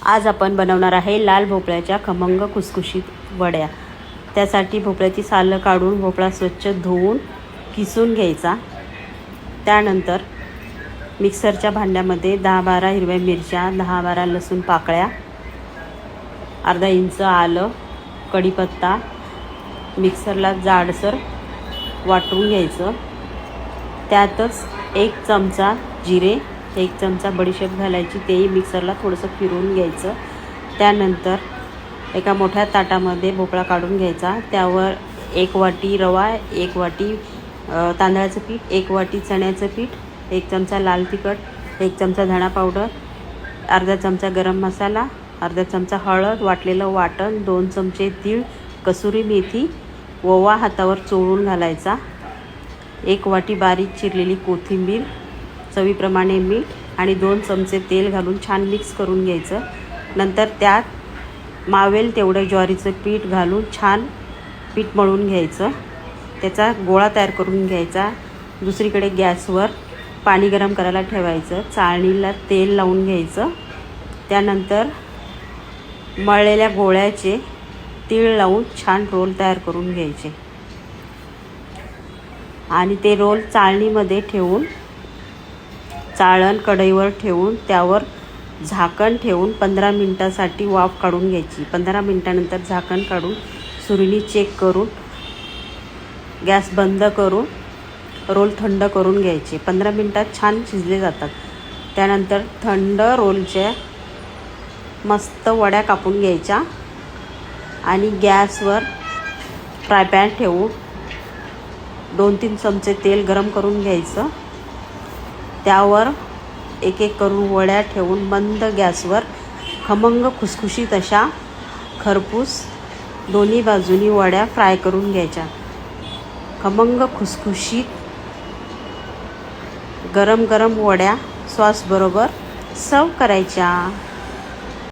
आज आपण बनवणार आहे लाल भोपळ्याच्या खमंग खुसखुशीत वड्या। त्यासाठी भोपळ्याची सालं काढून भोपळा स्वच्छ धुवून किसून घ्यायचा। त्यानंतर मिक्सरच्या भांड्यामध्ये 10-12 हिरव्या मिरच्या, 10-12 लसूण पाकळ्या, अर्धा इंच आलं, कढीपत्ता मिक्सरला जाडसर वाटून घ्यायचं। त्यातच 1 चमचा जिरे, 1 चमचा बडीशेप घालायची, तेही मिक्सरला थोडंसं फिरवून घ्यायचं। त्यानंतर एका मोठ्या ताटामध्ये भोपळा काढून घ्यायचा। त्यावर 1 वाटी रवा, 1 वाटी तांदळाचं पीठ, 1 वाटी चण्याचं पीठ, 1 चमचा लाल तिखट, 1 चमचा धणा पावडर, अर्धा चमचा गरम मसाला, अर्धा चमचा हळद, वाटलेलं वाटण, 2 चमचे तीळ, कसुरी मेथी, ओवा हातावर चोळून घालायचा, 1 वाटी बारीक चिरलेली कोथिंबीर, चवीप्रमाणे मीठ आणि 2 चमचे तेल घालून छान मिक्स करून घ्यायचं। नंतर त्यात मावेल तेवढं ज्वारीचं पीठ घालून छान पीठ मळून घ्यायचं। त्याचा गोळा तयार करून घ्यायचा। दुसरीकडे गॅसवर पाणी गरम करायला ठेवायचं, चाळणीला तेल लावून घ्यायचं। त्यानंतर मळलेल्या गोळ्याचे तीळ लावून छान रोल तयार करून घ्यायचे आणि ते रोल चाळणीमध्ये ठेवून चाळण कढईवर ठेवून त्यावर झाकण ठेवून 15 मिनिटांसाठी वाफ काढून घ्यायची। 15 मिनिटांनंतर झाकण काढून सुरीने चेक करून गॅस बंद करून रोल थंड करून घ्यायचे। 15 मिनिटात छान शिजले जातात। त्यानंतर थंड रोलच्या मस्त वड्या कापून घ्यायच्या आणि गॅसवर फ्राय पॅन ठेवून 2-3 चमचे तेल गरम करून घ्यायचं। त्यावर एक करून वड्या ठेवून मंद गॅसवर खमंग खुसखुशीत अशा खरपूस दोन्ही बाजूनी वड्या फ्राय करून घ्यायच्या। खमंग खुसखुशीत गरम गरम वड्या सॉस बरोबर सर्व करायच्या।